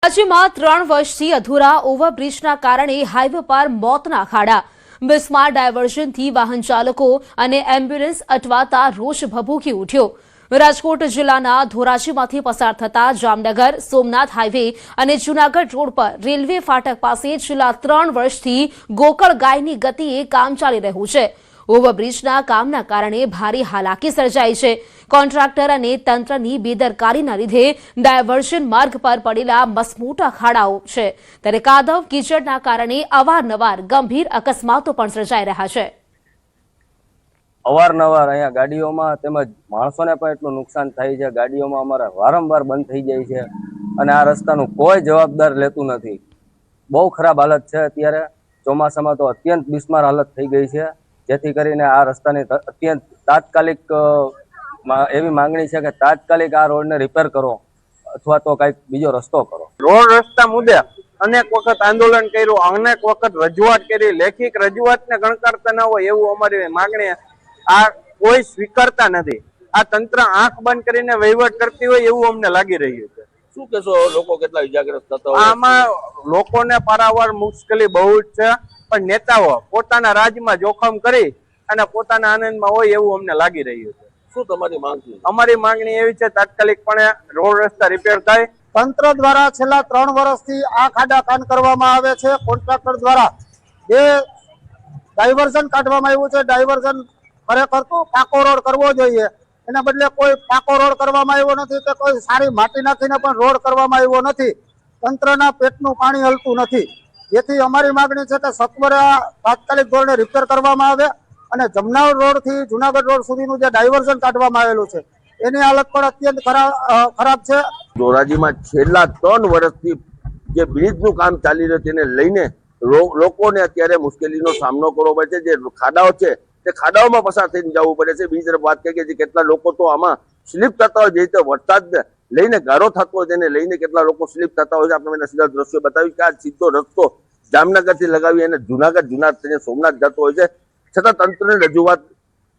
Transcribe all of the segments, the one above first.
રાજ્યમાં 3 વર્ષથી અધૂરા ઓવરબ્રિજના કારણે હાઈવે પર મોતના ખાડા. બિસ્માર ડાયવર્ઝનથી વાહન ચાલકો અને એમ્બ્યુલન્સ અટવાતા રોષ ભભૂકી ઉઠ્યો. રાજકોટ જિલ્લાના ધોરાજીમાંથી પસાર થતા જામનગર સોમનાથ હાઈવે અને જૂનાગઢ રોડ પર રેલવે ફાટક પાસે છેલ્લા 3 વર્ષથી ગોકળ ગાયની ગતિએ કામ ચાલી રહ્યું છે. ઓવરબ્રિજના કામના કારણે ભારે હાલાકી સર્જાઈ છે. કોન્ટ્રાક્ટર અને તંત્રની બેદરકારીના લીધે ડાયવર્ઝન માર્ગ પર પડેલા મસમોટા ખાડાઓ છે, ત્યારે કાદવ કીચડના કારણે અવારનવાર ગંભીર અકસ્માતો પણ સર્જાઈ રહ્યા છે. અવારનવાર અહીંયા ગાડીઓમાં તેમજ માણસોને પણ એટલું નુકસાન થાય છે. ગાડીઓમાં અમારા વારંવાર બંધ થઈ જાય છે અને આ રસ્તાનું કોઈ જવાબદાર લેતું નથી. બહુ ખરાબ હાલત છે. અત્યારે ચોમાસામાં તો અત્યંત બિસ્માર હાલત થઈ ગઈ છે, જેથી કરીને આ રસ્તાની અત્યંત તાત્કાલિક એવી માંગણી છે કે તાત્કાલિક આ રોડને રિપેર કરો અથવા તો કંઈક બીજો રસ્તો કરો. રોડ રસ્તા મુદ્દે અનેક વખત આંદોલન કર્યું, અનેક વખત રજૂઆત કરી, લેખિત રજૂઆતને ગણકારતા ન હોય એવું અમારી માંગણી આ કોઈ સ્વીકારતા નથી. આ તંત્ર આંખ બંધ કરીને વહીવટ કરતી હોય એવું અમને લાગી રહ્યું છે. શું કહેશો, લોકો કેટલા ઇજાગ્રસ્ત થતા હોય? આમાં લોકોને પારાવાર મુશ્કેલી બહુ જ છે, પણ નેતાઓ પોતાના રાજમાં જોખમ કરી અને પોતાના આનંદમાં હોય એવું અમને લાગી રહ્યું છે. શું તમારી માંગ છે? અમારી માંગણી એવી છે તાત્કાલિકપણે રોડ રસ્તા રિપેર થાય. તંત્ર દ્વારા છેલ્લા 3 વર્ષથી આ ખાડા કામ કરવામાં આવે છે. કોન્ટ્રાક્ટર દ્વારા જે ડાયવર્ઝન કાઢવામાં આવ્યું છે, ડાયવર્ઝન ખરેખર તો પાકો રોડ કરવો જોઈએ, એના બદલે કોઈ પાકો રોડ કરવામાં આવ્યો નથી કે કોઈ સારી માટી નાખીને પણ રોડ કરવામાં આવ્યો નથી. તંત્રના પેટનું પાણી હલતું નથી, જેથી અમારી માંગણી છે કે સત્વરે તાત્કાલિક ધોરણે રિપેર કરવામાં આવે અને જમનાવર રોડ થી જુનાગઢ રોડ સુધીનું જે ડાયવર્ઝન કાઢવામાં આવેલું છે એની હાલત પણ અત્યંત ખરાબ છે. ધોરાજીમાં છેલ્લા 3 વર્ષથી જે બ્રિજનું કામ ચાલી રહ્યું તેને લઈને લોકોને અત્યારે મુશ્કેલીનો સામનો કરવો પડે છે. જે ખાડાઓ છે તે ખાડાઓમાં પસાર થઈને જવું પડે છે. બીજી તરફ વાત કરીએ કે કેટલા લોકો તો આમાં સ્લીપ થતા હોય, જે રીતે વરસાદ લઈને ગારો થતો હોય તેને લઈને કેટલા લોકો સ્લીપ થતા હોય છે. આપણે એના સીધા દ્રશ્યો બતાવ્યું કે આ સીધો રસ્તો જામનગરથી લગાવી અને જુનાગઢ સોમનાથ જતો હોય છે. છતાં તંત્રને રજૂઆત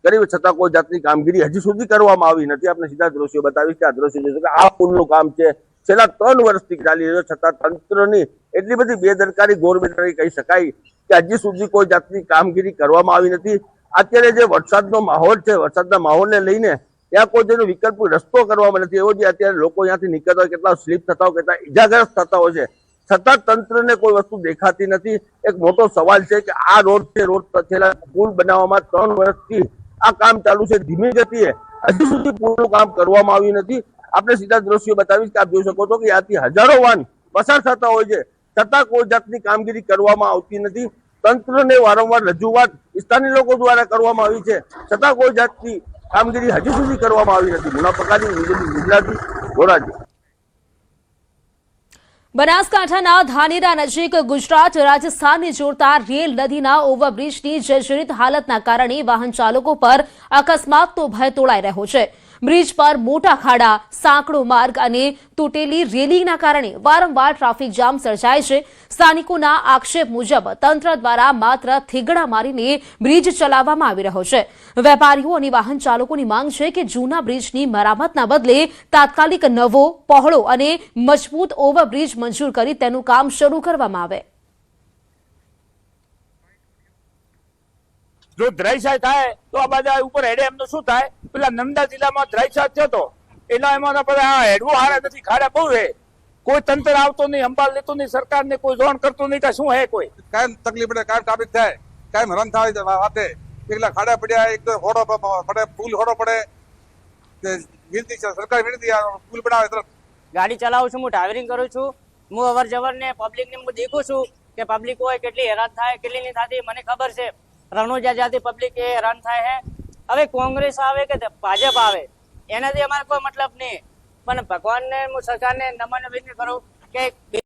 કરી છતાં કોઈ જાતની કામગીરી હજી સુધી કરવામાં આવી નથી. આપણે સીધા દ્રશ્યો બતાવીશ કે આ દ્રશ્યો જોઈશે કે આ પુલનું કામ છે છેલ્લા 3 વર્ષથી ચાલી રહ્યો, છતાં તંત્રની એટલી બધી બેદરકારી ગોરબેદરકારી કહી શકાય કે હજી સુધી કોઈ જાતની કામગીરી કરવામાં આવી નથી. અત્યારે જે વરસાદનો માહોલ છે, વરસાદના માહોલને લઈને ત્યાં કોઈ જેનો વિકલ્પ રસ્તો કરવામાં નથી. એવો જે અત્યારે લોકો ત્યાંથી નીકળતા હોય, કેટલા સ્લીપ થતા હોય, કેટલા ઇજાગ્રસ્ત થતા હોય છે, છતાં તંત્રને કોઈ વસ્તુ દેખાતી નથી. એક મોટો સવાલ છે કે આ રોડ છે, રોડ છેલ્લા પુલ બનાવવામાં 3 વર્ષથી આ કામ ચાલુ છે, ધીમી ગતિએ હજી સુધી પુલનું કામ કરવામાં આવ્યું નથી. આપણે સીધા દ્રશ્યો બતાવીશ કે આપ જોઈ શકો છો કે ત્યાંથી હજારો વાહન પસાર થતા હોય છે, છતાં કોઈ જાતની કામગીરી કરવામાં આવતી નથી. તંત્રને વારંવાર રજૂઆત સ્થાનિક લોકો દ્વારા કરવામાં આવી છે, છતાં કોઈ જાતની કામગીરી હજી સુધી કરવામાં આવી નથી. મુનાફાકારી ગુજરાતી ધોરાજી. બનાસકાંઠાના ધાનેરા નજીક ગુજરાત રાજસ્થાનને જોડતા રેલ નદીના ઓવરબ્રિજની જર્જરિત હાલતના કારણે વાહન ચાલકો પર અકસ્માતનો ભય તોળાઈ રહ્યો છે. બ્રિજ પર મોટા ખાડા, સાંકડો માર્ગ અને તૂટેલી રેલિંગના કારણે વારંવાર ટ્રાફિક જામ સર્જાય છે. સ્થાનિકોના આક્ષેપ મુજબ તંત્ર દ્વારા માત્ર થીગડા મારીને બ્રિજ ચલાવવામાં આવી રહ્યો છે. વેપારીઓ અને વાહન ચાલકોની માંગ છે કે જૂના બ્રિજની મરામતના બદલે તાત્કાલિક નવો, પહોળો અને મજબૂત ઓવરબ્રિજ મંજૂર કરી તેનું કામ શરૂ કરવામાં આવે. જો દ્રૈસાય થાય તો આ બધા ઉપર હેડે એમનું શું થાય? પેલા નર્મદા જિલ્લામાં દ્રૈસાય થયો હતો એના એમાં બધા હેડવું હારે નથી, ખાડા બહુ હે, કોઈ તંત્ર આવતો નહીં, સંભાળ લેતું નહીં, સરકારને કોઈ જોણ કરતું નહીં કે શું હે કોઈ કાયમ તકલીફ પડે, કાયમ ટ્રાફિક થાય, કાયમ રન થાય વાતે કેટલા ખાડા પડ્યા, એક તો હોડો પડે, પુલ હોડો પડે. વિનંતી છે સરકાર, વિનંતી પુલ બનાવે તરફ. ગાડી ચલાવું છું, હું ડ્રાઇવિંગ કરું છું, હું અવર જવર ને પબ્લિક ને હું દેખું છું કે પબ્લિક હોય કેટલી હેરાન થાય, કેટલી નહીં થતી મને ખબર છે. રણુજા જાતિ પબ્લિક એ હેરાન થાય છે. હવે કોંગ્રેસ આવે કે ભાજપ આવે એનાથી અમારે કોઈ મતલબ નહીં, પણ ભગવાનને હું સરકારને નમ્ર વિનંતી કરું કે